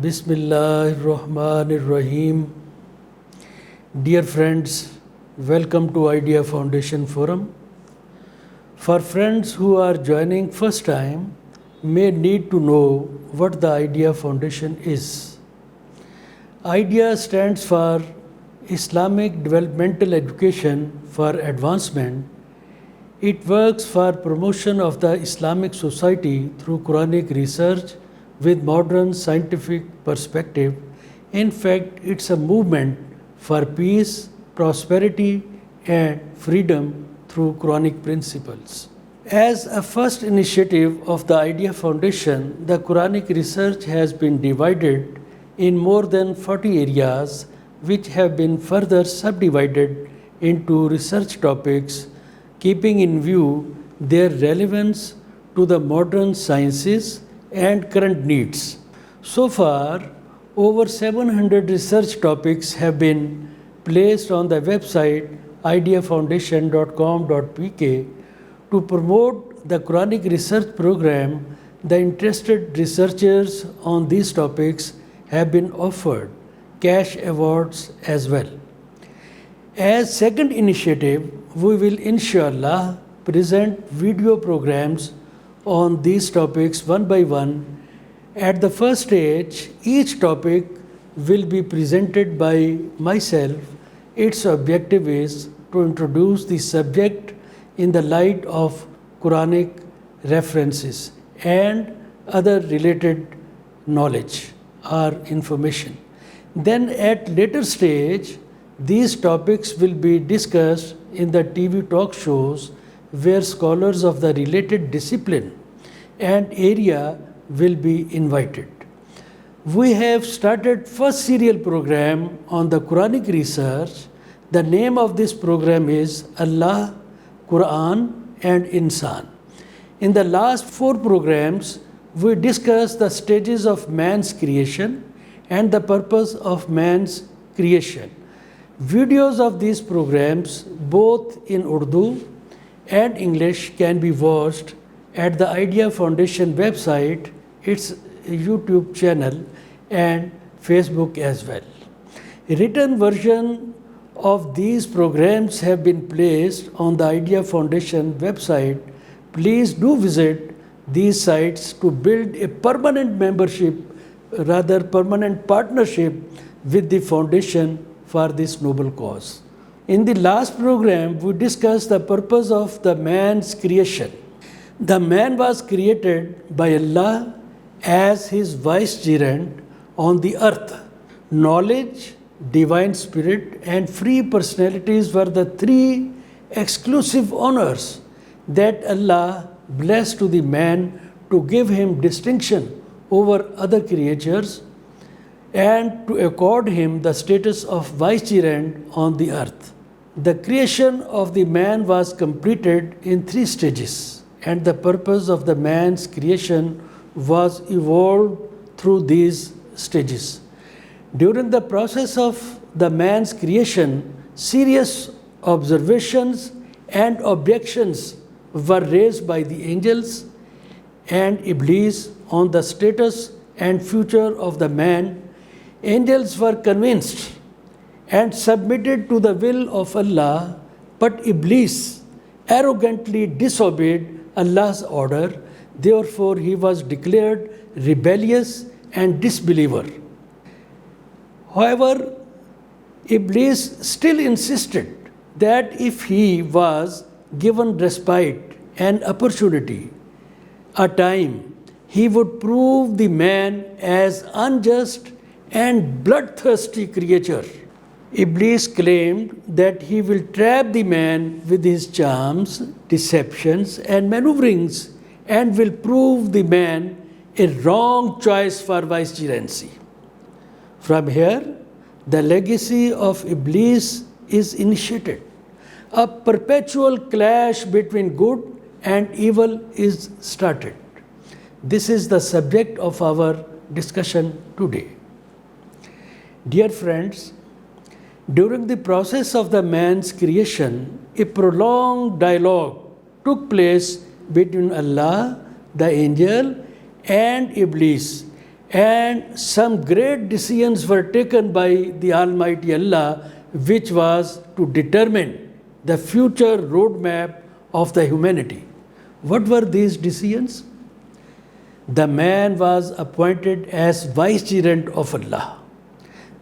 Bismillahirrahmanirrahim. Dear friends, welcome to Idea Foundation Forum. For friends who are joining first time, may need to know what the Idea Foundation is. IDEA stands for Islamic Developmental Education for Advancement. It works for promotion of the Islamic society through Quranic research with modern scientific perspective. In fact, it's a movement for peace, prosperity, and freedom through Quranic principles. As a first initiative of the IDEA Foundation, the Quranic research has been divided in more than 40 areas, which have been further subdivided into research topics, keeping in view their relevance to the modern sciences and current needs. So far, over 700 research topics have been placed on the website ideafoundation.com.pk. To promote the Quranic research program, the interested researchers on these topics have been offered cash awards as well. As second initiative, we will inshallah present video programs on these topics one by one. At the first stage, each topic will be presented by myself. Its objective is to introduce the subject in the light of Quranic references and other related knowledge or information. Then at later stage, these topics will be discussed in the TV talk shows where scholars of the related discipline and area will be invited. We have started first serial program on the Quranic research. The name of this program is Allah, Quran and Insan. In the last 4 programs, we discussed the stages of man's creation and the purpose of man's creation. Videos of these programs, both in Urdu and English, can be watched at the Idea Foundation website, its YouTube channel and Facebook as well. A written version of these programs have been placed on the Idea Foundation website. Please do visit these sites to build a permanent partnership with the foundation for this noble cause. In the last program, we discussed the purpose of the man's creation. The man was created by Allah as his vicegerent on the earth. Knowledge, divine spirit, and free personalities were the 3 exclusive honors that Allah blessed to the man to give him distinction over other creatures and to accord him the status of vicegerent on the earth. The creation of the man was completed in 3 stages, and the purpose of the man's creation was evolved through these stages. During the process of the man's creation, serious observations and objections were raised by the angels and Iblis on the status and future of the man. Angels were convinced and submitted to the will of Allah, but Iblis arrogantly disobeyed Allah's order. Therefore, he was declared rebellious and disbeliever. However, Iblis still insisted that if he was given respite and opportunity, a time, he would prove the man as unjust and bloodthirsty creature. Iblis claimed that he will trap the man with his charms, deceptions, and maneuverings and will prove the man a wrong choice for vicegerency. From here, the legacy of Iblis is initiated. A perpetual clash between good and evil is started. This is the subject of our discussion today. Dear friends, during the process of the man's creation, a prolonged dialogue took place between Allah, the angel, and Iblis, And some great decisions were taken by the Almighty Allah, which was to determine the future roadmap of the humanity. What were these decisions? The man was appointed as vicegerent of Allah.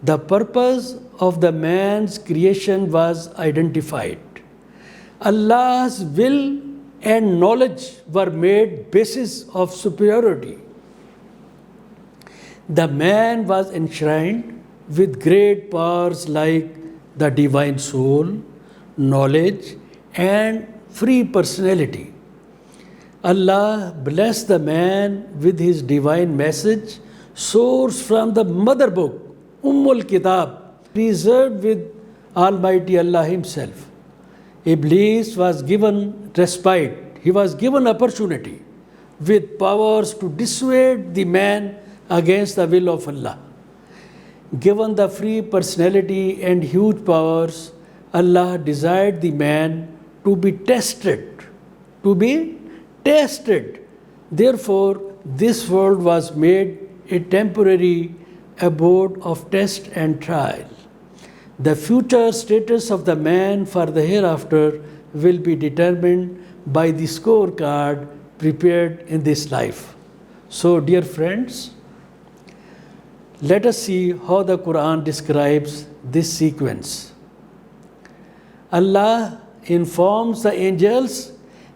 The purpose of the man's creation was identified. Allah's will and knowledge were made basis of superiority. The man was enshrined with great powers like the divine soul, knowledge, and free personality. Allah blessed the man with his divine message, sourced from the mother book, Ummul Kitab, preserved with Almighty Allah Himself. Iblis was given respite, he was given opportunity with powers to dissuade the man against the will of Allah. Given the free personality and huge powers, Allah desired the man to be tested, Therefore, this world was made a temporary abode of test and trial. The future status of the man for the hereafter will be determined by the scorecard prepared in this life. So, dear friends, let us see how the Quran describes this sequence. Allah informs the angels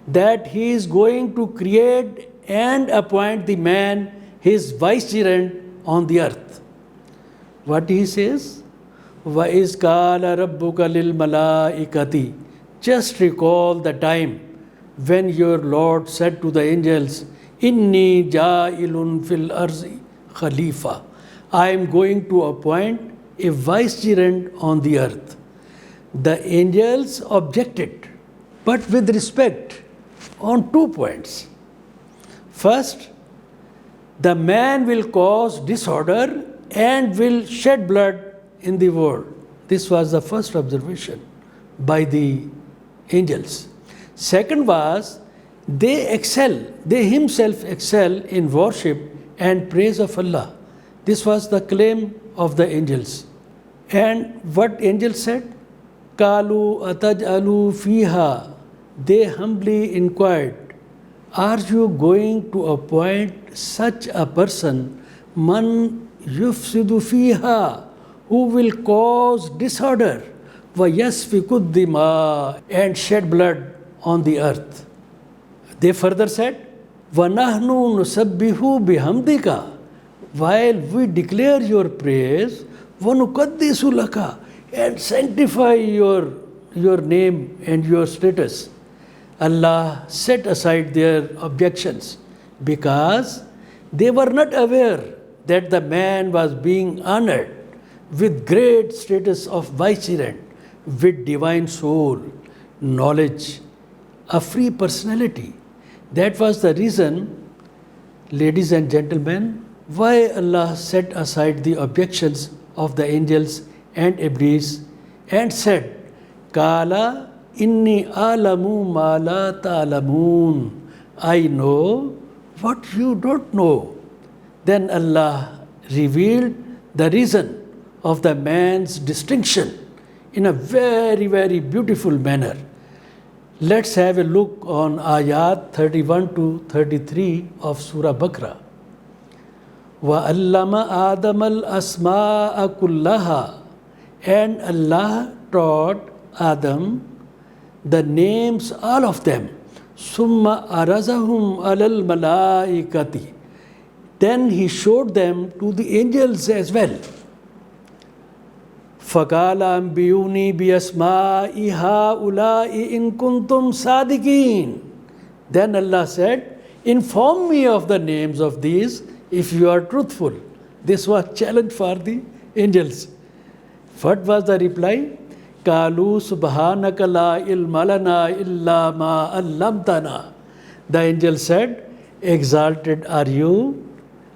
that He is going to create and appoint the man his vicegerent on the earth. What He says? وَإِذْ قَالَ رَبُّكَ لِلْمَلَائِكَةِ Just recall the time when your Lord said to the angels, إِنِّي جَائِلٌ فِي الْأَرْضِ خَلِيفَةً I am going to appoint a vicegerent on the earth. The angels objected, but with respect, on 2 points. First, the man will cause disorder and will shed blood in the world. This was the first observation by the angels. Second was, they himself excel in worship and praise of Allah. This was the claim of the angels. And what angels said? Kalu ataj'alu fiha. They humbly inquired, are you going to appoint such a person, man yufsidu fiha, who will cause disorder, wa yasfiku dima, and shed blood on the earth? They further said, wa nahnu nusabbihu bihamdika, while we declare your praise, wa nukaddisu laka, and sanctify your name and your status. Allah set aside their objections because they were not aware that the man was being honored with great status of vicegerent, with divine soul, knowledge, a free personality. That was the reason, ladies and gentlemen, why Allah set aside the objections of the angels and Iblis and said, Kala inni alamu ma la ta'lamoon. I know what you don't know. Then Allah revealed the reason of the man's distinction in a very, very beautiful manner. Let's have a look on ayat 31 to 33 of Surah Baqarah. وَأَلَّمَ آدَمَ الْأَسْمَاءَ كُلَّهَا. And Allah taught Adam the names, all of them. Summa arazahum alal malaikati. Then He showed them to the angels as well. Faqala ambiyuni bi asma'i haula'i in kuntum sadiqin. Then Allah said, inform me of the names of these if you are truthful. This was challenge for the angels. What was the reply? Kalu subhanaka la ilma lana illa ma allamtana. The angel said, exalted are you,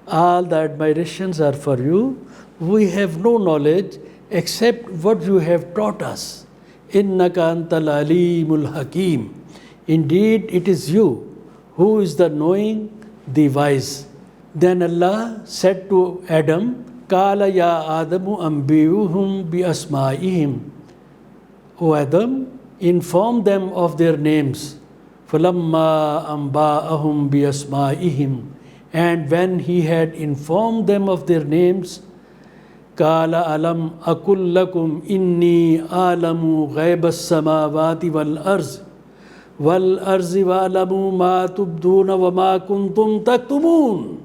all the admirations are for you. We have no knowledge except what you have taught us. Innaka antal alimul hakim. Indeed, it is you who is the knowing, the wise. Then Allah said to Adam, Kala ya Adamu ambiyuhum bi asma'ihim. O Adam, inform them of their names. Falamma amba'ahum bi asma'ihim. And when he had informed them of their names, Kala alam akul lakum inni alamu ghaibas samawati wal arz. Wal arzi wa alamu ma tubduna wa ma kuntum taktumun.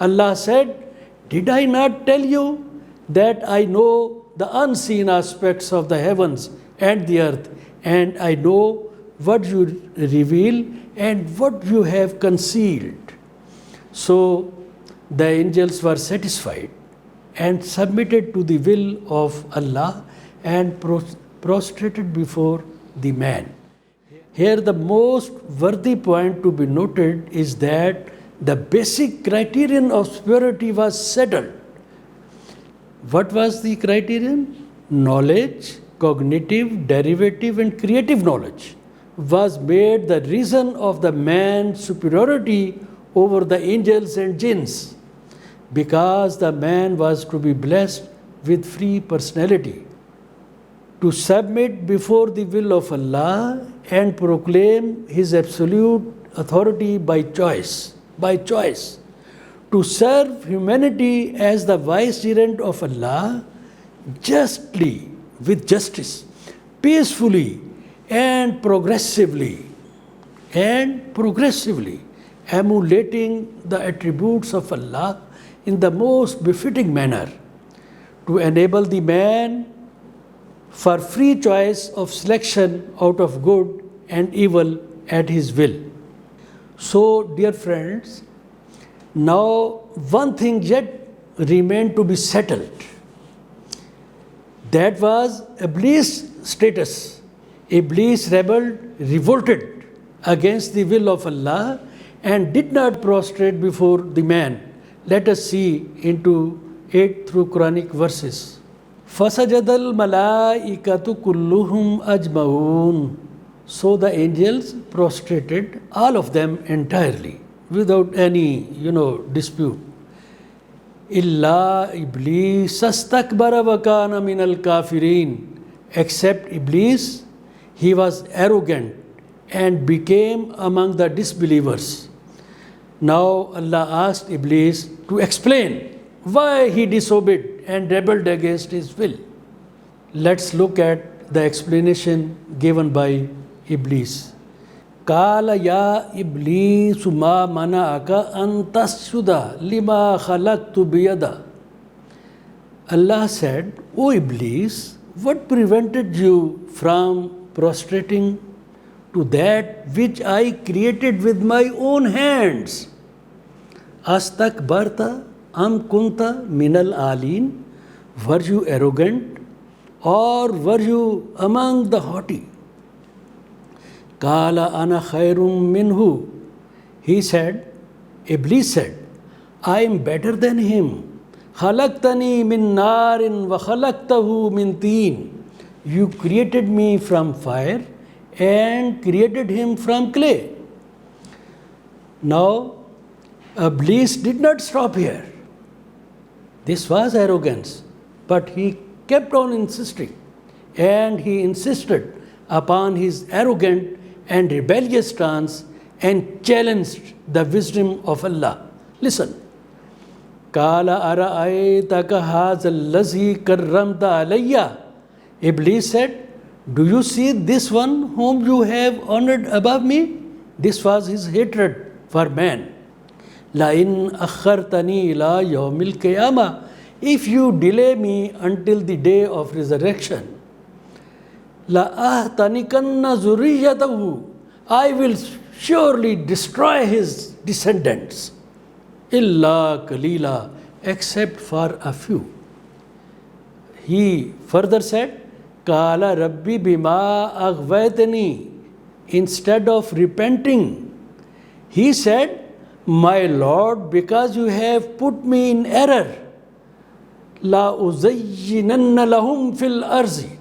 Allah said, did I not tell you that I know the unseen aspects of the heavens and the earth, and I know what you reveal and what you have concealed? So the angels were satisfied and submitted to the will of Allah and prostrated before the man. Here the most worthy point to be noted is that the basic criterion of purity was settled. What was the criterion? Knowledge, cognitive, derivative and creative knowledge was made the reason of the man's superiority over the angels and jinns, because the man was to be blessed with free personality, to submit before the will of Allah and proclaim His absolute authority by choice, to serve humanity as the vicegerent of Allah, justly, with justice, peacefully and progressively, emulating the attributes of Allah in the most befitting manner, to enable the man for free choice of selection out of good and evil at his will. So, dear friends, now one thing yet remained to be settled. That was Iblis' status. Iblis rebelled, revolted against the will of Allah and did not prostrate before the man. Let us see into 8 through Quranic verses. فَسَجَدَ الْمَلَائِكَةُ كُلُّهُمْ أَجْمَعُونَ. So the angels prostrated, all of them entirely, without any, dispute. إِلَّا إِبْلِيسَ اسْتَكْبَرَ وَكَانَ مِنَ الْكَافِرِينَ. Except Iblis, he was arrogant and became among the disbelievers. Now Allah asked Iblis to explain why he disobeyed and rebelled against his will. Let's look at the explanation given by Iblis. Kala ya Iblis ma mana'aka an tasjuda lima khalaqtu biyada. Allah said, O Iblis, what prevented you from prostrating to that which I created with my own hands? Astakbarta am kunta minal alin. Were you arrogant or were you among the haughty? Kala ana khairum minhu. He said, Iblis said, I am better than him. Khalaqtani min narin wa khalaqtahu min teen. You created me from fire and created him from clay. Now, Iblis did not stop here. This was arrogance, but he kept on insisting, and he insisted upon his arrogant and rebellious stance and challenged the wisdom of Allah. Listen. Kala ara'aytaka hazal lazi karramta alayya. Iblis said, do you see this one whom you have honored above me? This was his hatred for man. La in akhartani ila yawmil qiyamah. If you delay me until the day of resurrection, la ahtanikanna zurriyatahu. I will surely destroy his descendants. Illa kalila, except for a few. He further said, Kala Rabbi bima aghwaytani. Instead of repenting, he said, my Lord, because you have put me in error, la uzayyinanna lahum fil arzi.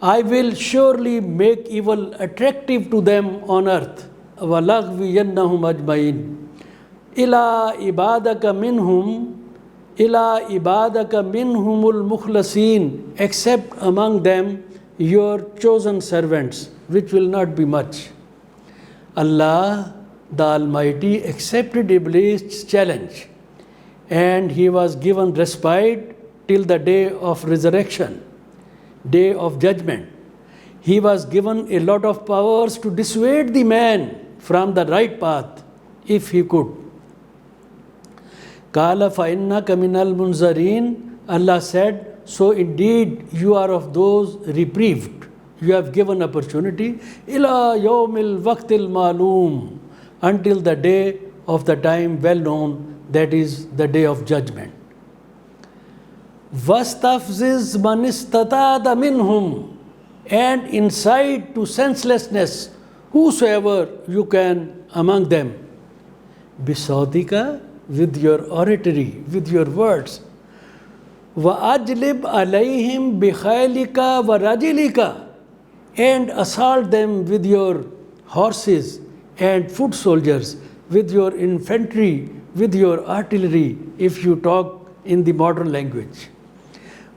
I will surely make evil attractive to them on earth. Walaghwiyannahum ajmain. ila ibadaka minhum, ila ibadaka minhumul mukhlasin, except among them your chosen servants, which will not be much. Allah the Almighty accepted Iblis' challenge, and he was given respite till the day of resurrection, day of judgment. He was given a lot of powers to dissuade the man from the right path if he could. Kala fa innaka minal munzarin, Allah said, so indeed you are of those reprieved. You have given opportunity ila yawmil waqtil maloom, until the day of the time well known, that is the day of judgment. Wastafziz man istatada minhum, and incite to senselessness whosoever you can among them. Bisautika, with your oratory, with your words. وَأَجْلِبْ عَلَيْهِمْ بِخَيْلِكَ وَرَجِلِكَ, and assault them with your horses and foot soldiers, with your infantry, with your artillery, if you talk in the modern language.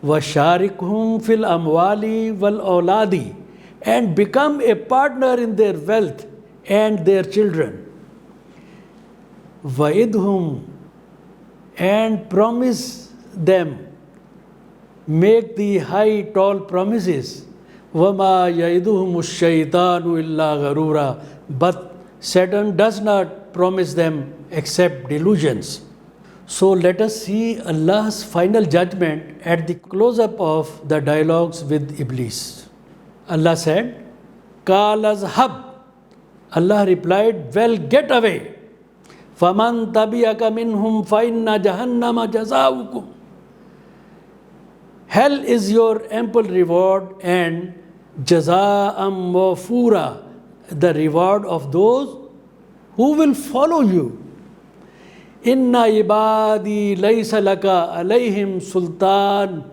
وَشَارِكْهُمْ فِي الْأَمْوَالِ وَالْأَوْلَادِ, and become a partner in their wealth and their children. وَإِدْهُمْ, and promise them, make the high tall promises. وَمَا يَئِدُهُمُ الشَّيْطَانُ إِلَّا غَرُورًا, but Satan does not promise them except delusions. So let us see Allah's final judgment at the close-up of the dialogues with Iblis. Allah said, قَالَ اذْهَبْ, Allah replied, well, get away. فَمَنْ تَبِعَكَ مِنْهُمْ فَإِنَّ جَهَنَّمَ جَزَاؤُكُمْ. Hell is your ample reward, and jaza'am mawfura, the reward of those who will follow you. Inna ibadi laysa laka alayhim sultan.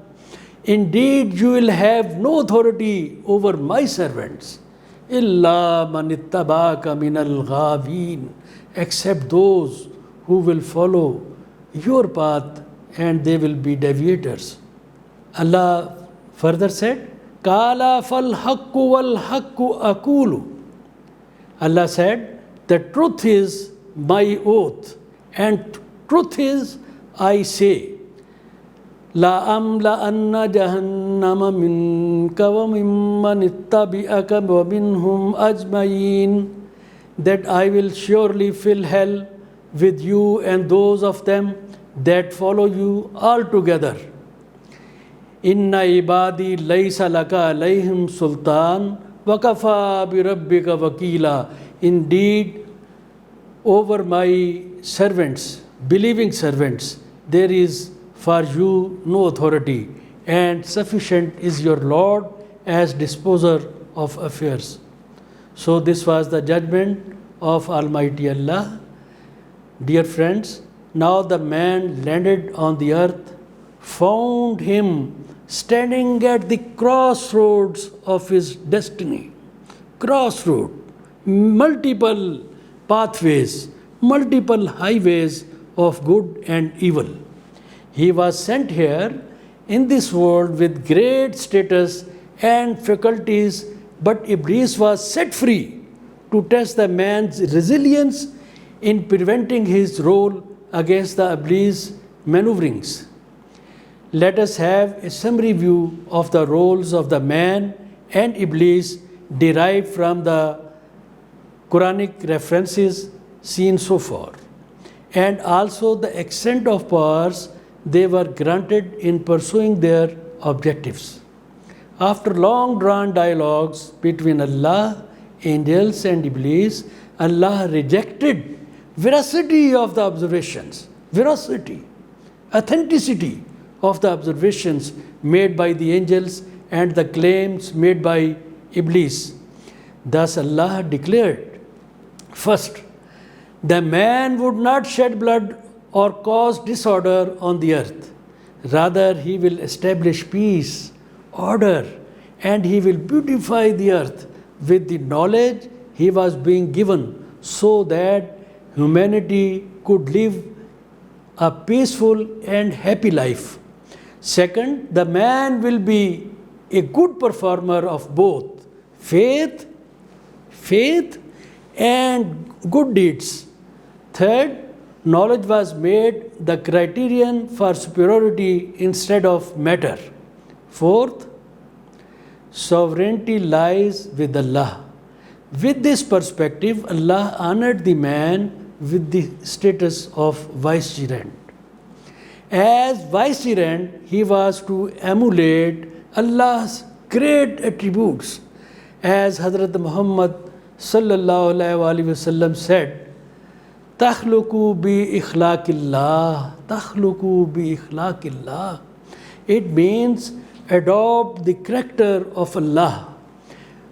Indeed, you will have no authority over my servants. Illa man ittabaka minal ghavin, except those who will follow your path, and they will be deviators. Allah further said, Kala fal haqqu wal haqqu akulu. Allah said, the truth is my oath, and truth is I say, La amla anna jahannama minka wa mimman ittabi'aka wa minhum ajmain, that I will surely fill hell with you and those of them that follow you altogether. Inna ibadi laysa laka alayhim sultan wa kafa bi rabbika wakila. Indeed, over my servants, believing servants, there is for you no authority, and sufficient is your Lord as disposer of affairs. So this was the judgment of Almighty Allah. Dear friends, now the man landed on the earth, found him standing at the crossroads of his destiny. Crossroad, multiple pathways, multiple highways of good and evil. He was sent here in this world with great status and faculties, but Iblis was set free to test the man's resilience in preventing his role against the Iblis' maneuverings. Let us have a summary view of the roles of the man and Iblis derived from the Quranic references seen so far, and also the extent of powers they were granted in pursuing their objectives. After long drawn dialogues between Allah, angels, and Iblis, Allah rejected veracity of the observations, veracity, authenticity of the observations made by the angels and the claims made by Iblis. Thus Allah declared, first, the man would not shed blood or cause disorder on the earth. Rather, he will establish peace, order, and he will beautify the earth with the knowledge he was being given, so that humanity could live a peaceful and happy life. Second, the man will be a good performer of both faith and good deeds. Third, knowledge was made the criterion for superiority instead of matter. Fourth, sovereignty lies with Allah. With this perspective, Allah honored the man with the status of vicegerent. As vicegerent, he was to emulate Allah's great attributes. As Hazrat Muhammad sallallahu alaihi wasallam said, "Takhluqu bi ikhlaqillah, takhluqu bi ikhlaqillah." It means adopt the character of Allah.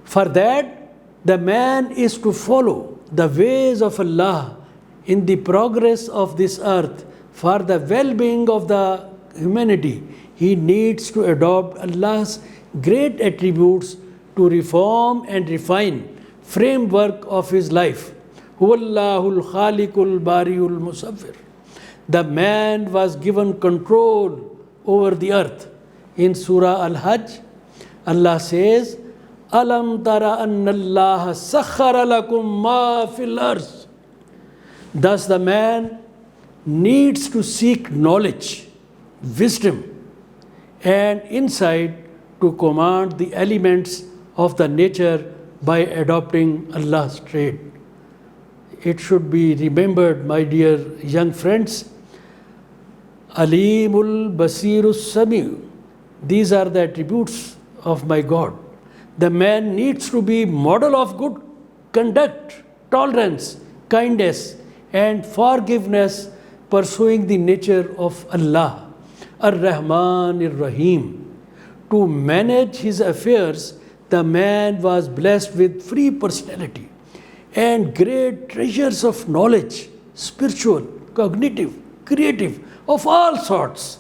For that, the man is to follow the ways of Allah in the progress of this earth. For the well-being of the humanity, he needs to adopt Allah's great attributes to reform and refine framework of his life. Huwallahul khaliqul bariul musawwir. The man was given control over the earth. In Surah Al-Hajj, Allah says, Alam tara anna Allah sakhara lakum ma fil ardh. Thus the man needs to seek knowledge, wisdom, and insight to command the elements of the nature by adopting Allah's trait. It should be remembered, my dear young friends, Alimul Basirus Sami. These are the attributes of my God. The man needs to be model of good conduct, tolerance, kindness, and forgiveness, pursuing the nature of Allah, Ar-Rahman Ar-Rahim. To manage his affairs, the man was blessed with free personality and great treasures of knowledge, spiritual, cognitive, creative, of all sorts,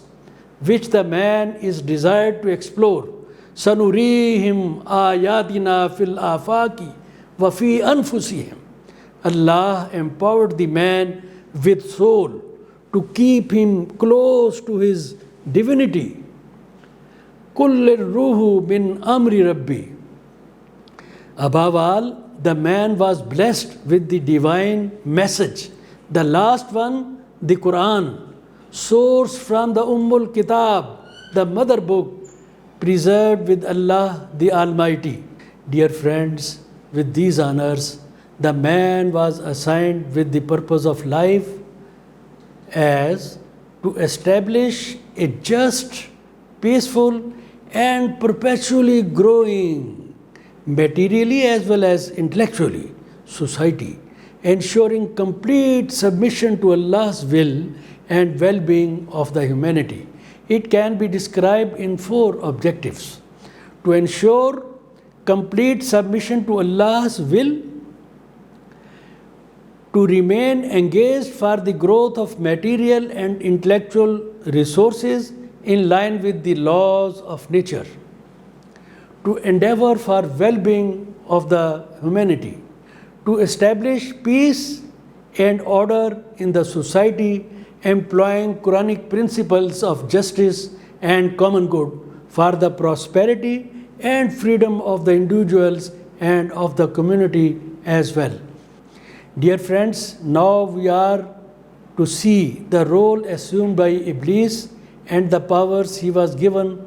which the man is desired to explore. Sanurihim ayatina fil afaki wa fi anfusihim. Allah empowered the man with soul to keep him close to his divinity. Kullir ruhu min amri rabbi. Above all, the man was blessed with the divine message. The last one, the Quran, source from the Ummul Kitab, the mother book, preserved with Allah the Almighty. Dear friends, with these honors, the man was assigned with the purpose of life as to establish a just, peaceful, and perpetually growing, materially as well as intellectually, society, ensuring complete submission to Allah's will and well-being of the humanity. It can be described in 4 objectives: to ensure complete submission to Allah's will, to remain engaged for the growth of material and intellectual resources in line with the laws of nature, to endeavor for well-being of the humanity, to establish peace and order in the society, employing Quranic principles of justice and common good for the prosperity and freedom of the individuals and of the community as well. Dear friends, now we are to see the role assumed by Iblis and the powers he was given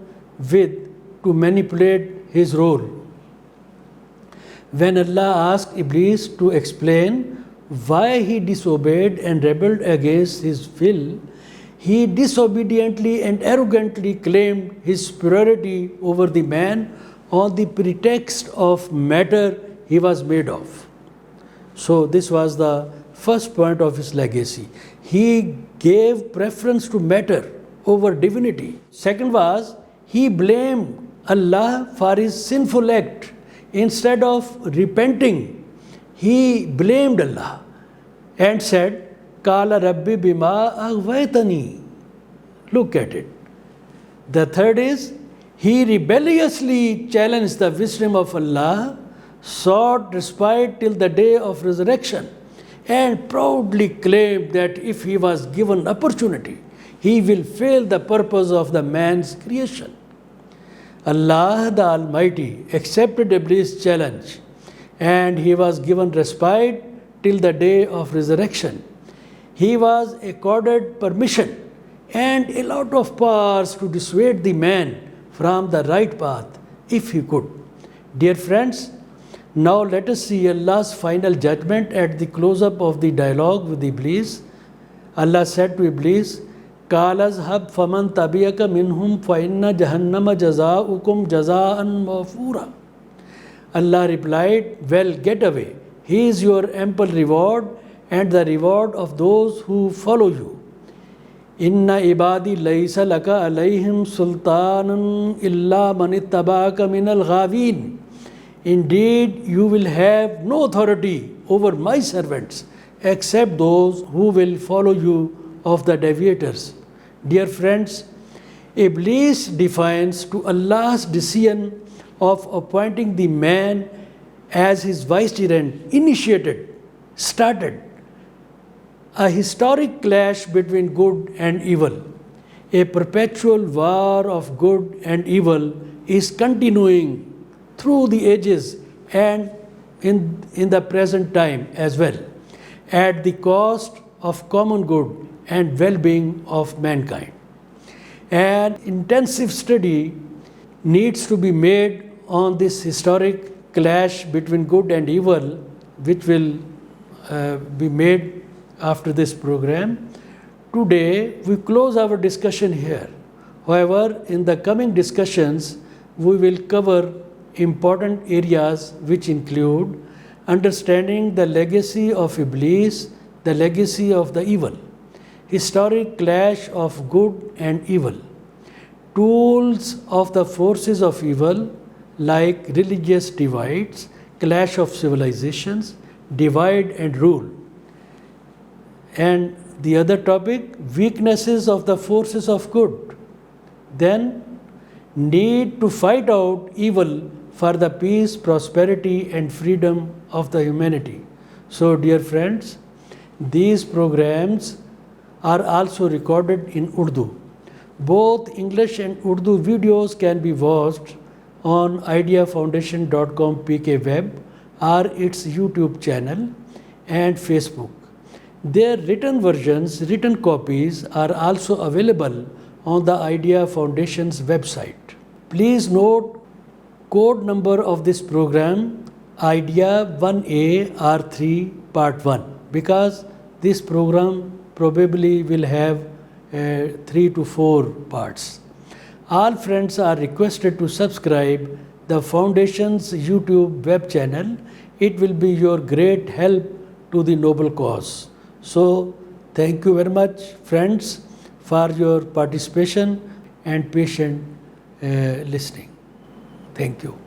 with to manipulate his role. When Allah asked Iblis to explain why he disobeyed and rebelled against his will, he disobediently and arrogantly claimed his superiority over the man on the pretext of matter he was made of. So this was the first point of his legacy. He gave preference to matter over divinity. Second was, he blamed Allah for his sinful act. Instead of repenting, he blamed Allah and said, Kala Rabbi bima aghwaytani. Look at it. The third is, he rebelliously challenged the wisdom of Allah, sought respite till the day of resurrection, and proudly claimed that if he was given opportunity, he will fail the purpose of the man's creation. Allah the Almighty accepted Iblis' challenge and he was given respite till the day of resurrection. He was accorded permission and a lot of powers to dissuade the man from the right path if he could. Dear friends, now let us see Allah's final judgment at the close-up of the dialogue with Iblis. Allah said to Iblis, قَالَ اذْهَبْ فَمَنْ تَبِعَكَ مِنْهُمْ فَإِنَّ جَهَنَّمَ جَزَاؤُكُمْ جَزَاءً مَوْفُورًا. Allah replied, well, get away. He is your ample reward and the reward of those who follow you. Inna ibadi laysa laka alayhim sultanan illa man ittaba'aka minal ghawin. Indeed, you will have no authority over my servants except those who will follow you of the deviators. Dear friends, Iblis defiance to Allah's decision of appointing the man as his vicegerent started a historic clash between good and evil. A perpetual war of good and evil is continuing through the ages and in the present time as well, at the cost of common good and well-being of mankind. An intensive study needs to be made on this historic clash between good and evil, which will be made after this program. Today, we close our discussion here. However, in the coming discussions, we will cover important areas which include understanding the legacy of Iblis, the legacy of the evil, historic clash of good and evil, tools of the forces of evil like religious divides, clash of civilizations, divide and rule. And the other topic, weaknesses of the forces of good. Then, need to fight out evil for the peace, prosperity and freedom of the humanity. So, dear friends, these programs are also recorded in Urdu. Both English and Urdu videos can be watched on ideafoundation.com PK web or its YouTube channel and Facebook. Their written versions, written copies are also available on the Idea Foundation's website. Please note code number of this program, Idea 1A R3 Part 1, because this program probably will have 3 to 4 parts. All friends are requested to subscribe the Foundation's YouTube web channel. It will be your great help to the noble cause. So, thank you very much, friends, for your participation and patient listening. Thank you.